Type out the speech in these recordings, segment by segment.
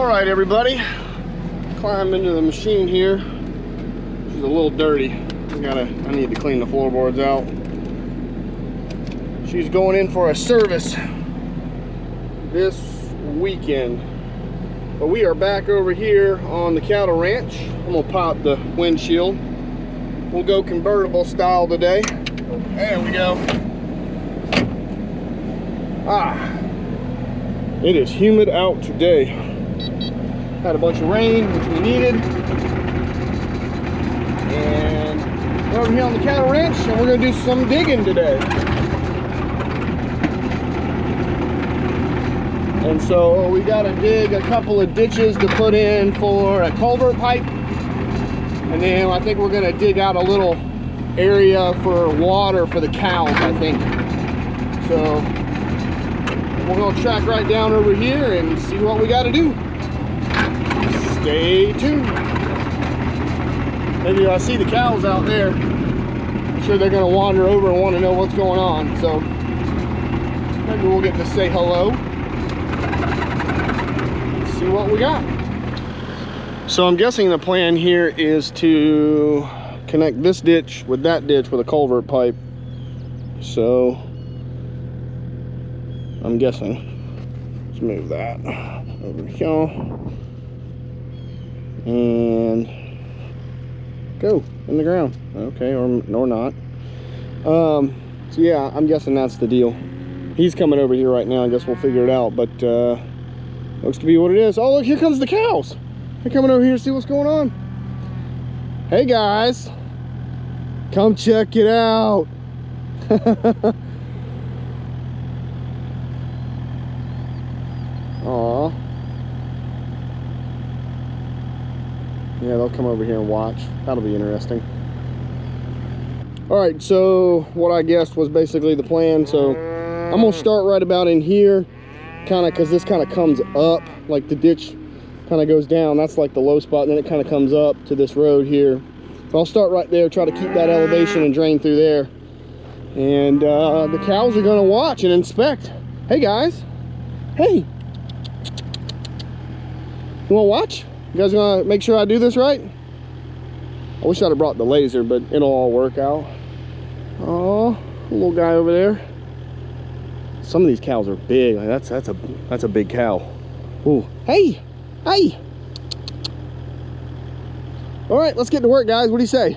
All right, everybody, climb into the machine here. She's a little dirty. I need to clean the floorboards out. She's going in for a service this weekend. But we are back over here on the cattle ranch. I'm gonna pop the windshield. We'll go convertible style today. There we go. It is humid out today. Had a bunch of rain, which we needed. And we're over here on the cattle ranch, and we're gonna do some digging today. And so we gotta dig a couple of ditches to put in for a culvert pipe. And then I think we're gonna dig out a little area for water for the cows, I think. So we're gonna track right down over here and see what we gotta do. Stay tuned. Maybe I see the cows out there. I'm sure they're gonna wander over and wanna know what's going on. So maybe we'll get to say hello. Let's see what we got. So I'm guessing the plan here is to connect this ditch with that ditch with a culvert pipe. So I'm guessing. Let's move that over here. And go in the ground. Okay, or not. So yeah, I'm guessing that's the deal. He's coming over here right now. I guess we'll figure it out, but looks to be what it is. Oh, look, here comes the cows. They're coming over here to see what's going on. Hey guys, come check it out. Aw. Yeah, they'll come over here and watch. That'll be interesting. All right, so what I guessed was basically the plan. So I'm gonna start right about in here, kind of, because this kind of comes up, like the ditch kind of goes down. That's like the low spot, and then it kind of comes up to this road here. So I'll start right there, try to keep that elevation and drain through there. And the cows are gonna watch and inspect. Hey guys, hey. You wanna watch? You guys gonna make sure I do this right? I wish I'd have brought the laser, but it'll all work out. Oh, little guy over there. Some of these cows are big. Like that's a big cow. Ooh, hey, hey. All right, let's get to work, guys. What do you say?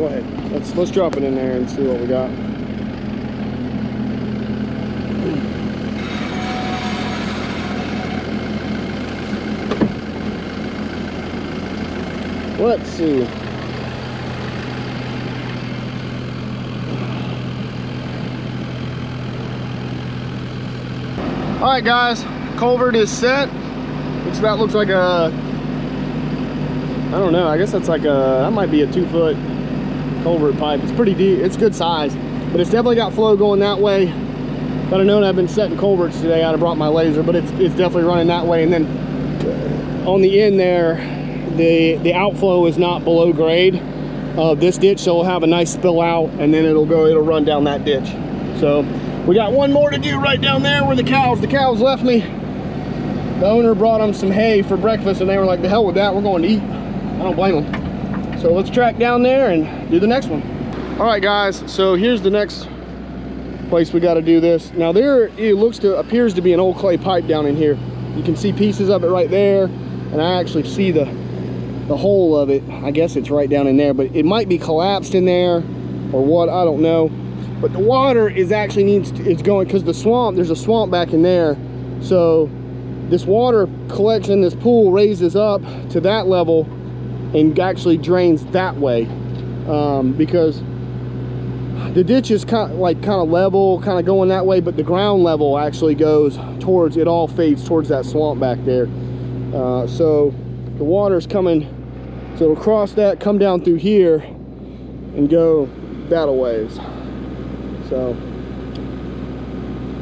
Go ahead. Let's drop it in there and see what we got. Let's see. All right, guys, culvert is set. Looks like a, I don't know, I guess that's like a, that might be a 2-foot culvert pipe. It's pretty deep, it's good size, but it's definitely got flow going that way. If I'd have known I've been setting culverts today, I'd have brought my laser, but it's definitely running that way. And then on the end there, the outflow is not below grade of this ditch, so we'll have a nice spill out, and then it'll run down that ditch. So we got one more to do right down there where the cows left me. The owner brought them some hay for breakfast, and they were like, the hell with that, we're going to eat. I don't blame them. So let's track down there and do the next one. All right, guys, so here's the next place we got to do this. Now there, it appears to be an old clay pipe down in here. You can see pieces of it right there, and I actually see the hole of it. I guess it's right down in there, but it might be collapsed in there or what, I don't know. But the water is actually it's going, because the swamp, there's a swamp back in there, so this water collects in this pool, raises up to that level, and actually drains that way, because the ditch is kind of level, kind of going that way, but the ground level actually goes towards, it all fades towards that swamp back there. So the water's coming, so it'll cross that, come down through here, and go that a ways. So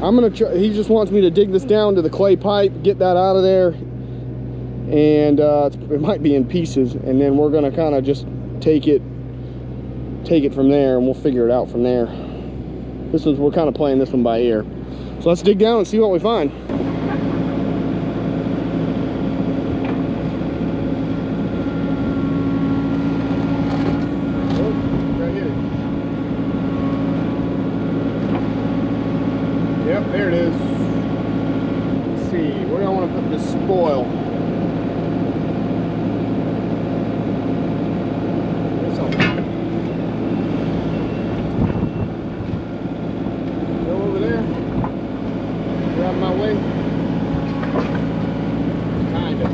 I'm gonna try, he just wants me to dig this down to the clay pipe, get that out of there, and it might be in pieces, and then we're gonna kind of just take it from there, and we'll figure it out from there. We're kind of playing this one by ear. So let's dig down and see what we find. Yep, there it is. Let's see, where do I want to put this spoil? Go over there. Grab my way. Kinda.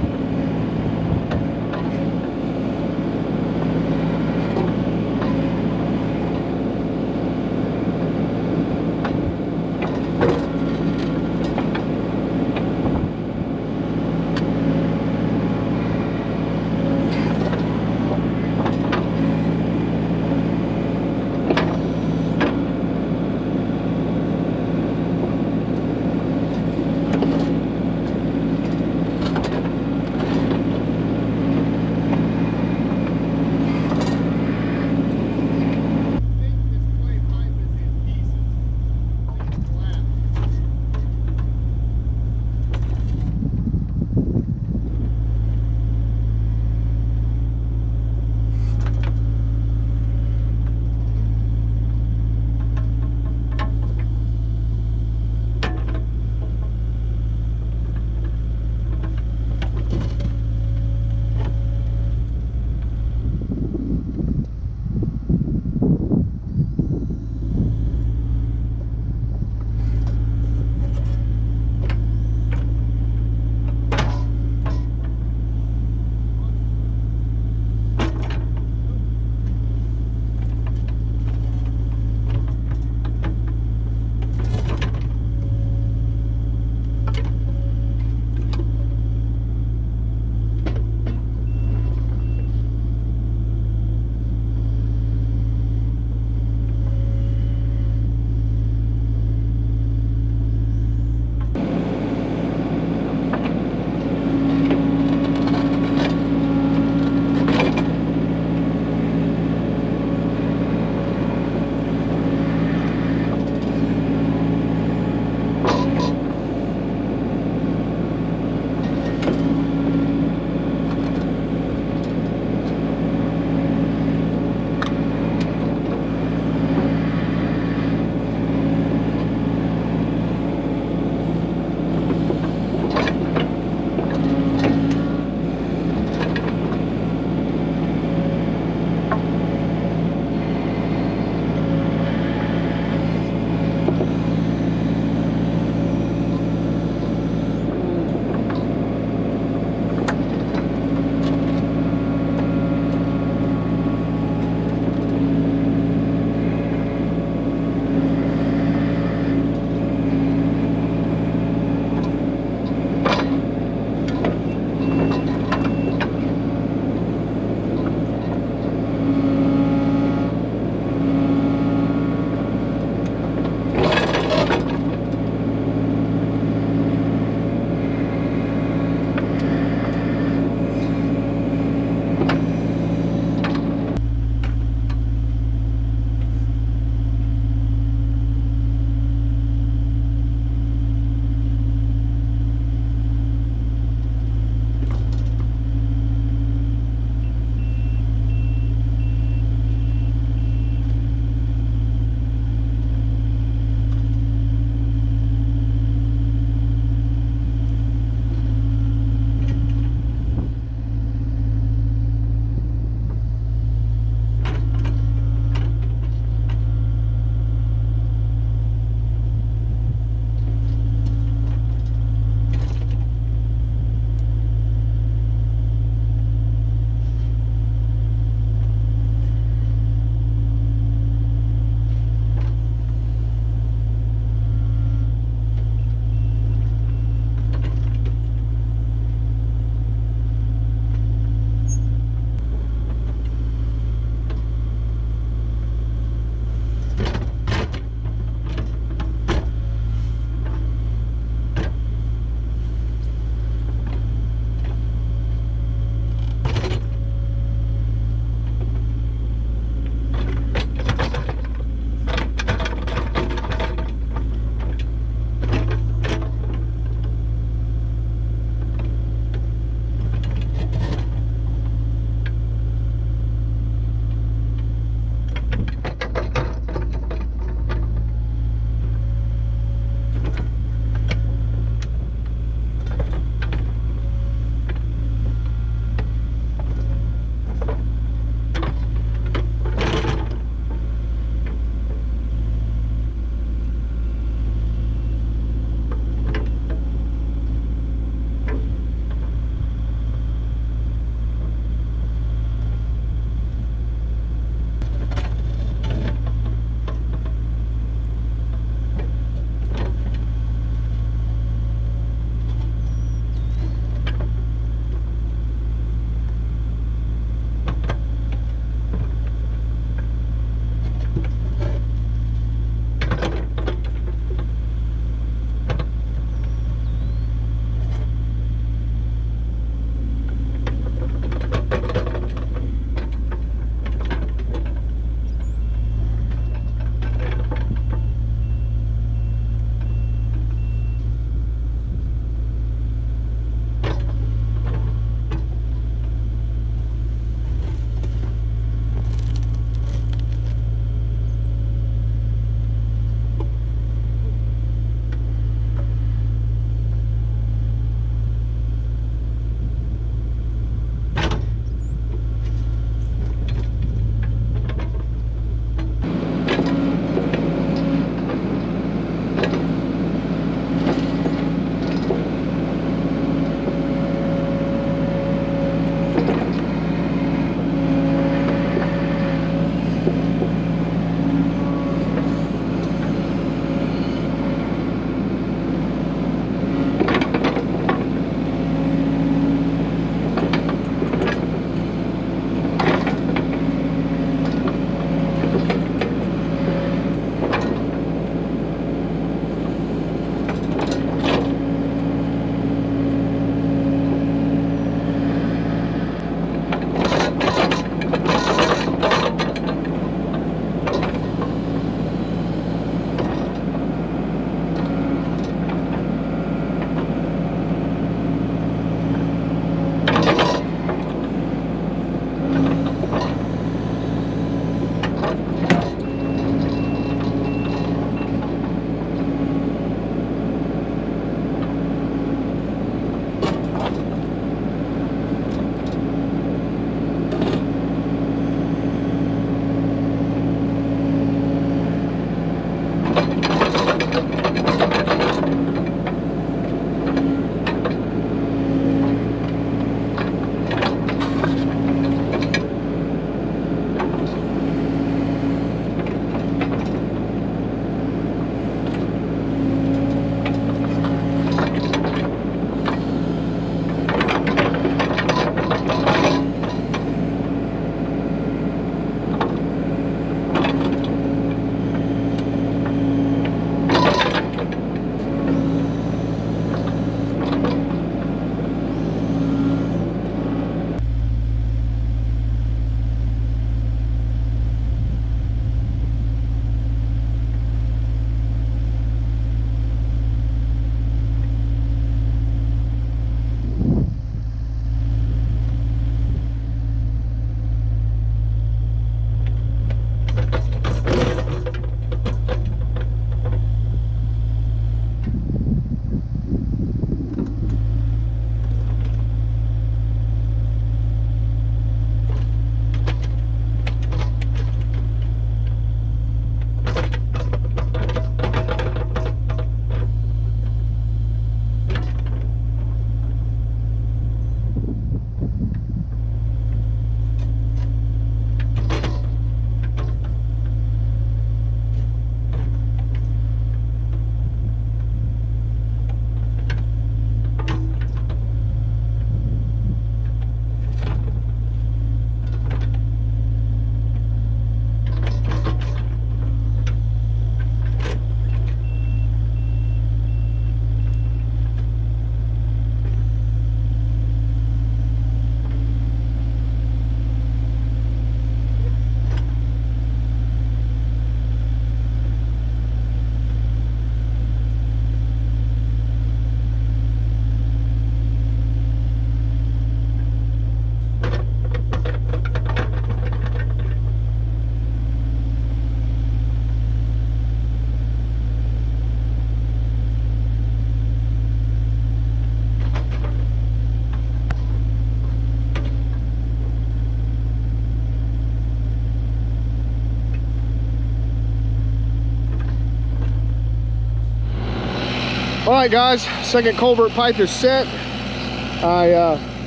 All right, guys, second culvert pipe is set.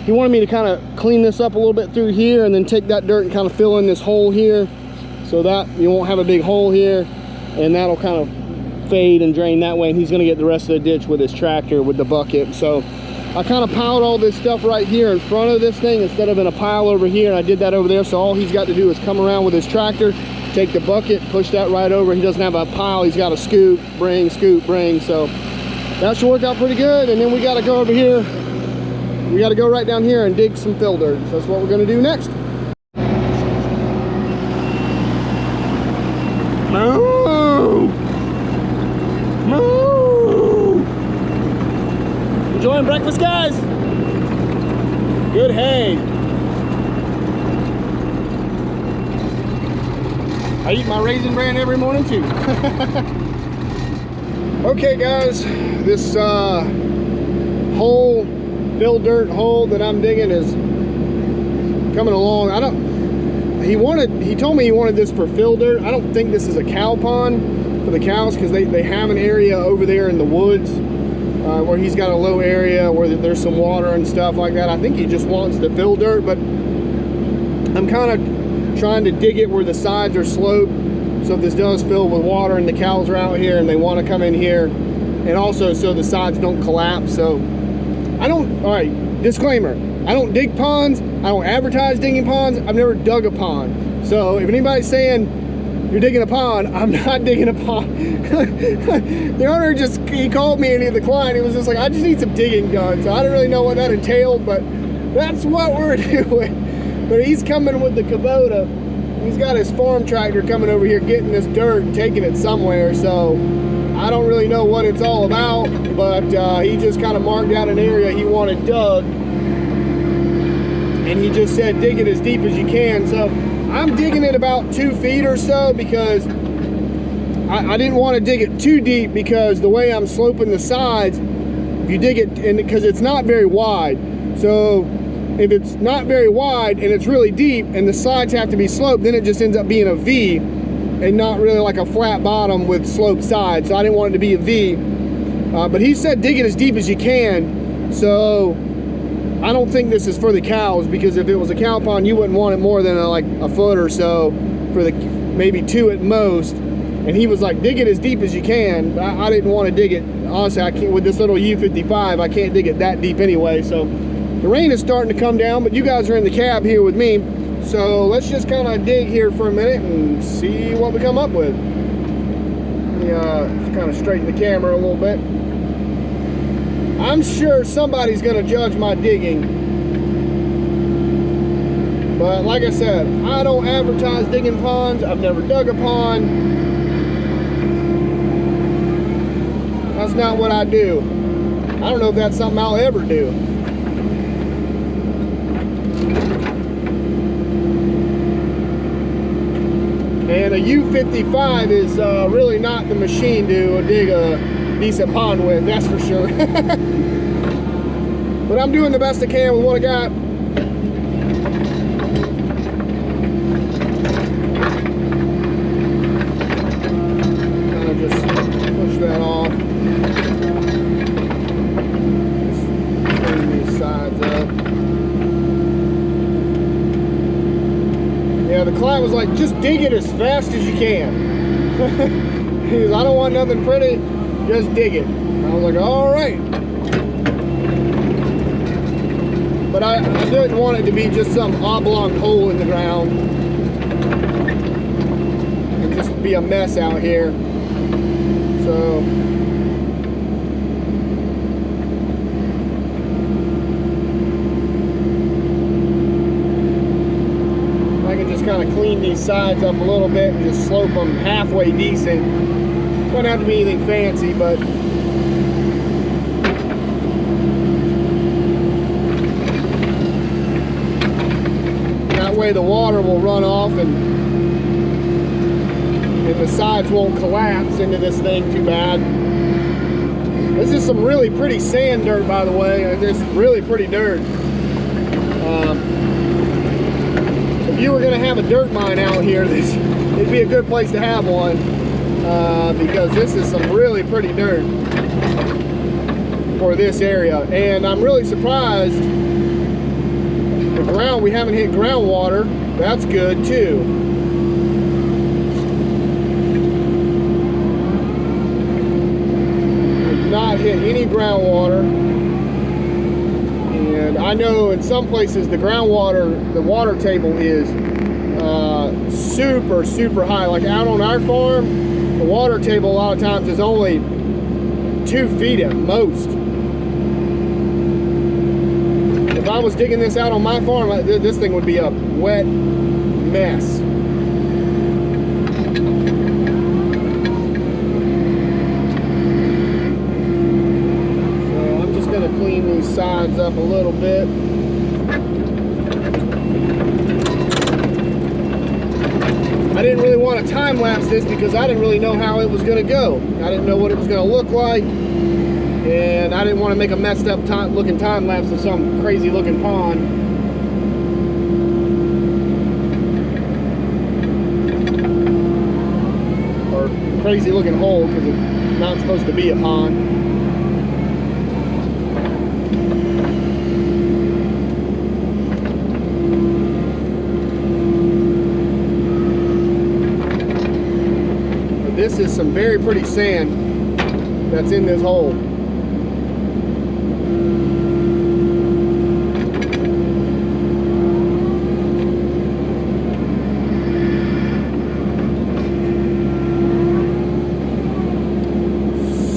He wanted me to kind of clean this up a little bit through here and then take that dirt and kind of fill in this hole here so that you won't have a big hole here, and that'll kind of fade and drain that way, and he's going to get the rest of the ditch with his tractor with the bucket. So I kind of piled all this stuff right here in front of this thing instead of in a pile over here, and I did that over there. So all he's got to do is come around with his tractor, take the bucket, push that right over. He doesn't have a pile, he's got to scoop, bring, so that should work out pretty good. And then we got to go over here, we got to go right down here and dig some fill dirt. So that's what we're going to do next. Moo! Moo! Enjoying breakfast, guys? Good hay. I eat my Raisin Bran every morning too. Okay, guys, this hole, fill dirt hole that I'm digging is coming along. He told me he wanted this for fill dirt. I don't think this is a cow pond. for the cows, because they have an area over there in the woods where he's got a low area where there's some water and stuff like that. I think he just wants to fill dirt, but I'm kind of trying to dig it where the sides are sloped, so if this does fill with water and the cows are out here and they want to come in here, and also so the sides don't collapse. So I don't, all right, disclaimer, I don't dig ponds, I don't advertise digging ponds, I've never dug a pond. So if anybody's saying you're digging a pond, I'm not digging a pond. The owner he called me, and the client, he was just like, I just need some digging done. So I don't really know what that entailed, but that's what we're doing. But he's coming with the Kubota. He's got his farm tractor coming over here, getting this dirt and taking it somewhere. So I don't really know what it's all about, but he just kind of marked out an area he wanted dug. And he just said, dig it as deep as you can. So I'm digging it about 2 feet or so, because I didn't want to dig it too deep, because the way I'm sloping the sides, if you dig it, and because it's not very wide, so if it's not very wide and it's really deep and the sides have to be sloped, then it just ends up being a V and not really like a flat bottom with sloped sides. So I didn't want it to be a V, but he said dig it as deep as you can. So I don't think this is for the cows, because if it was a cow pond, you wouldn't want it more than like a foot or so, for the maybe 2 at most. And he was like, dig it as deep as you can. I didn't want to dig it. Honestly, I can't, with this little U55, I can't dig it that deep anyway. So the rain is starting to come down, but you guys are in the cab here with me. So let's just kind of dig here for a minute and see what we come up with. Let me just kind of straighten the camera a little bit. I'm sure somebody's going to judge my digging, but like I said, I don't advertise digging ponds. I've never dug a pond. That's not what I do. I don't know if that's something I'll ever do. And a U55 is really not the machine to dig a decent pond with, that's for sure. But I'm doing the best I can with what I got. Kind of just push that off. Just clean these sides up. Yeah, the client was like, just dig it as fast as you can. He goes, I don't want nothing pretty, just dig it. I was like, all right. But I didn't want it to be just some oblong hole in the ground and just be a mess out here. So I can just kind of clean these sides up a little bit and just slope them halfway decent. Doesn't have to be anything fancy, but that way the water will run off and the sides won't collapse into this thing too bad. This is some really pretty sand dirt, by the way. It's really pretty dirt. If you were going to have a dirt mine out here, it'd be a good place to have one, because this is some really pretty dirt for this area. And I'm really surprised the ground, we haven't hit groundwater. That's good too. We've not hit any groundwater. And I know in some places the groundwater, the water table is super, super high. Like out on our farm, the water table a lot of times is only 2 feet at most. If I was digging this out on my farm, this thing would be a wet mess. So I'm just going to clean these sides up a little bit. I didn't really want to time lapse this because I didn't really know how it was going to go. I didn't know what it was going to look like. And I didn't want to make a messed up looking time lapse of some crazy looking pond. Or crazy looking hole because it's not supposed to be a pond. But this is some very pretty sand that's in this hole.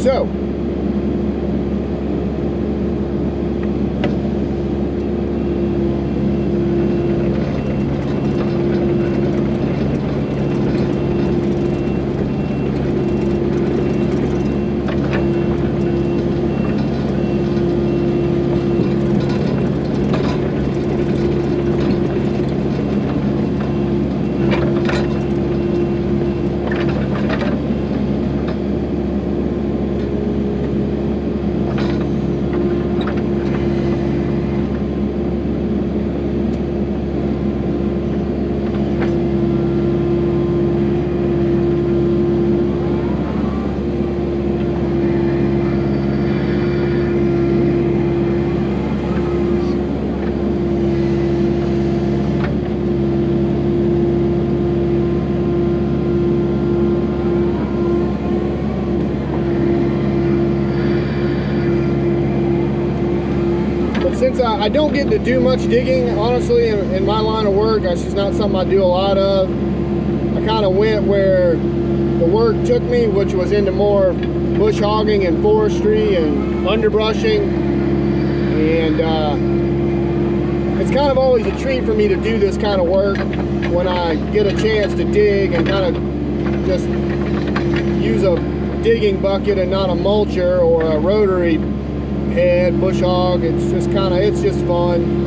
So, since I don't get to do much digging, honestly, in my line of work, that's just not something I do a lot of. I kind of went where the work took me, which was into more bush hogging and forestry and underbrushing. And it's kind of always a treat for me to do this kind of work when I get a chance to dig and kind of just use a digging bucket and not a mulcher or a rotary head bush hog. It's just fun.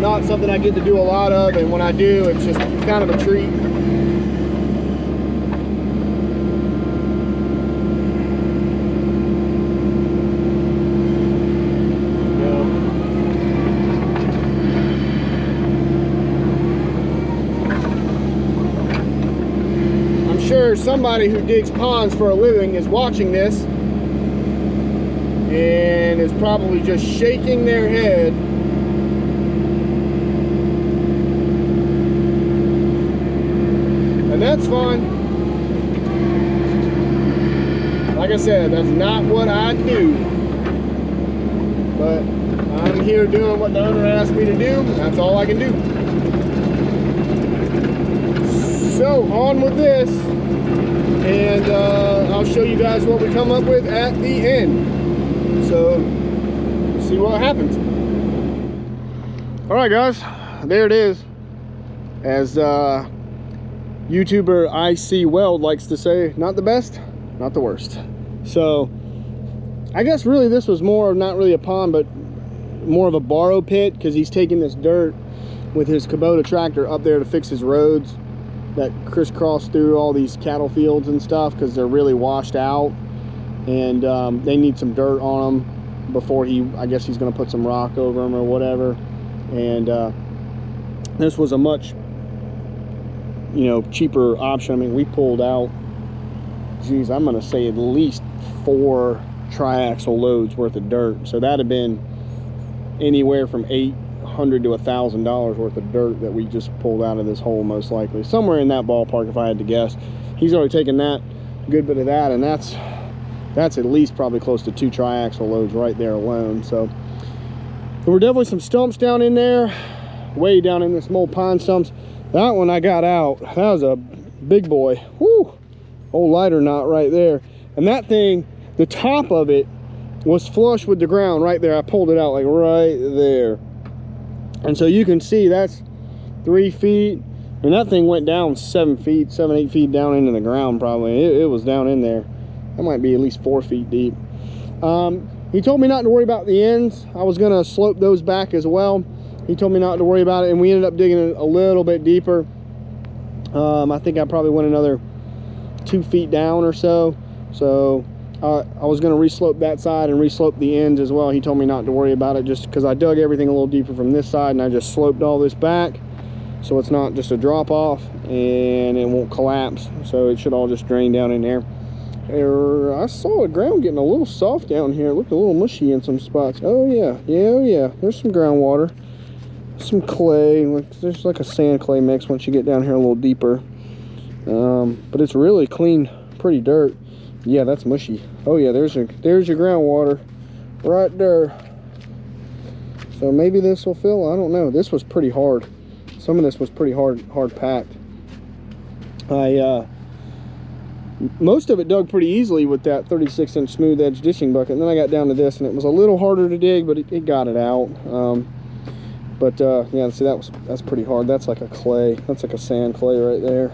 Not something I get to do a lot of, and when I do, it's kind of a treat. Somebody who digs ponds for a living is watching this and is probably just shaking their head. And that's fine. Like I said, that's not what I do, but I'm here doing what the owner asked me to do. That's all I can do. So on with this. And I'll show you guys what we come up with at the end. So, see what happens. All right, guys, there it is. As YouTuber IC Weld likes to say, not the best, not the worst. So, I guess really this was more, not really a pond, but more of a borrow pit, because he's taking this dirt with his Kubota tractor up there to fix his roads that crisscross through all these cattle fields and stuff, because they're really washed out, and they need some dirt on them before I guess he's going to put some rock over them or whatever. And this was a much, cheaper option. I mean, we pulled out, geez, I'm going to say at least 4 triaxle loads worth of dirt. So that'd have been anywhere from $800 to $1,000 worth of dirt that we just pulled out of this hole, most likely somewhere in that ballpark if I had to guess. He's already taken that good bit of that, and that's at least probably close to 2 triaxle loads right there alone. So there were definitely some stumps down in there, way down in this small pine stumps. That one I got out, that was a big boy. Whoo, old lighter knot right there. And that thing, the top of it was flush with the ground right there. I pulled it out like right there. And so you can see that's 3 feet, and that thing went down 7 feet, 8 feet down into the ground probably. It was down in there. That might be at least 4 feet deep. He told me not to worry about the ends. I was gonna slope those back as well. He told me not to worry about it, and we ended up digging it a little bit deeper. I think I probably went another 2 feet down or so. So I was going to reslope that side and reslope the ends as well. He told me not to worry about it, just because I dug everything a little deeper from this side, and I just sloped all this back. so it's not just a drop off and it won't collapse. So it should all just drain down in there. I saw the ground getting a little soft down here. It looked a little mushy in some spots. Oh yeah, there's some groundwater, some clay. There's like a sand clay mix once you get down here a little deeper. But it's really clean, pretty dirt. Yeah, that's mushy. Oh yeah, there's your groundwater right there. So maybe this will fill, I don't know. This was pretty hard. Some of this was pretty hard packed. Most of it dug pretty easily with that 36-inch smooth edge dishing bucket, and then I got down to this and it was a little harder to dig, but it got it out. Yeah, see, that's pretty hard. That's like a clay, that's like a sand clay right there.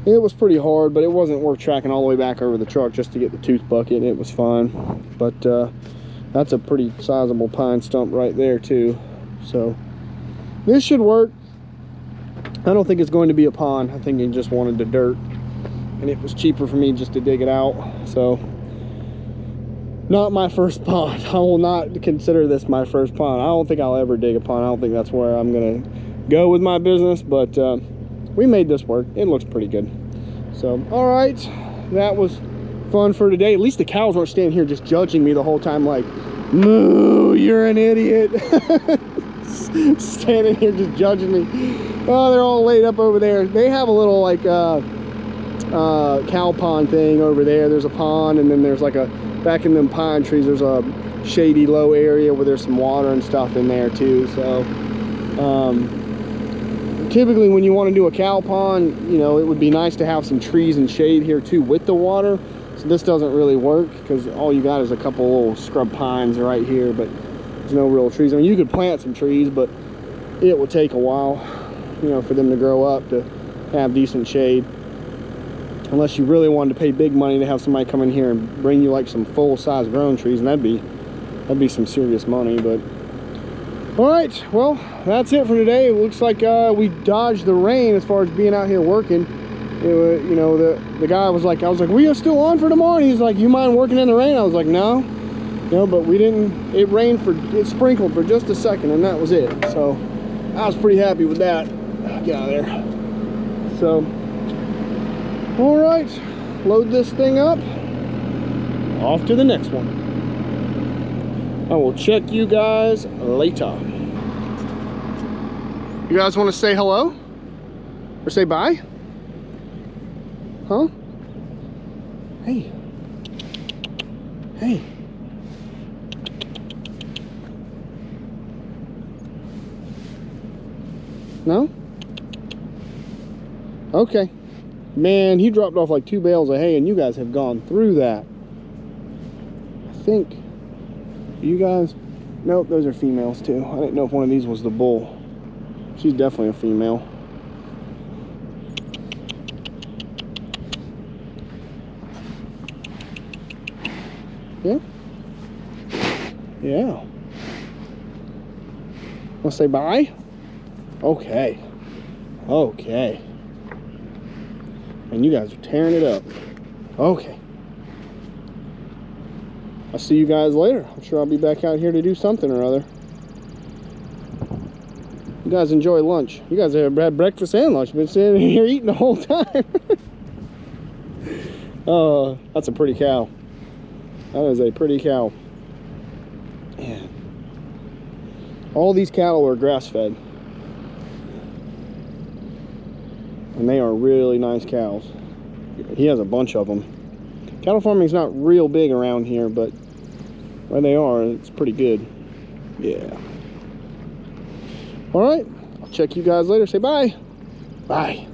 It was pretty hard, but it wasn't worth tracking all the way back over the truck just to get the tooth bucket. It was fine. But that's a pretty sizable pine stump right there too. So this should work. I don't think it's going to be a pond. I think he just wanted the dirt, and it was cheaper for me just to dig it out. So not my first pond. I will not consider this my first pond. I don't think I'll ever dig a pond. I don't think that's where I'm gonna go with my business, but we made this work. It looks pretty good. So all right, that was fun for today. At least the cows weren't standing here just judging me the whole time like, moo, you're an idiot. Standing here just judging me. Oh, they're all laid up over there. They have a little like cow pond thing over there. There's a pond, and then there's like a, back in them pine trees, there's a shady low area where there's some water and stuff in there too. So typically when you want to do a cow pond, you know, it would be nice to have some trees and shade here too with the water. So this doesn't really work because all you got is a couple little scrub pines right here, but there's no real trees. I mean, you could plant some trees, but it would take a while, you know, for them to grow up to have decent shade. Unless you really wanted to pay big money to have somebody come in here and bring you like some full-size grown trees, and that'd be some serious money. But all right, well, that's it for today. It looks like we dodged the rain as far as being out here working. It was, you know, the guy was like, I was like, we are still on for tomorrow, and he's like, you mind working in the rain? I was like, no, but we didn't. It it sprinkled for just a second, and that was it. So I was pretty happy with that. Get out of there. So all right, load this thing up, off to the next one. I will check you guys later. You guys want to say hello? Or say bye? Huh? Hey. Hey. No? Okay. Man, he dropped off like 2 bales of hay, and you guys have gone through that. I think you guys, nope, those are females too. I didn't know if one of these was the bull. She's definitely a female. Yeah. Yeah. Want to say bye? Okay. Okay. And you guys are tearing it up. Okay. I'll see you guys later. I'm sure I'll be back out here to do something or other. You guys enjoy lunch. You guys have had breakfast and lunch. You've been sitting here eating the whole time. Oh, that's a pretty cow. That is a pretty cow. Yeah. All these cattle are grass-fed. And they are really nice cows. He has a bunch of them. Cattle farming is not real big around here, but where they are, it's pretty good. Yeah. All right, I'll check you guys later. Say bye. Bye.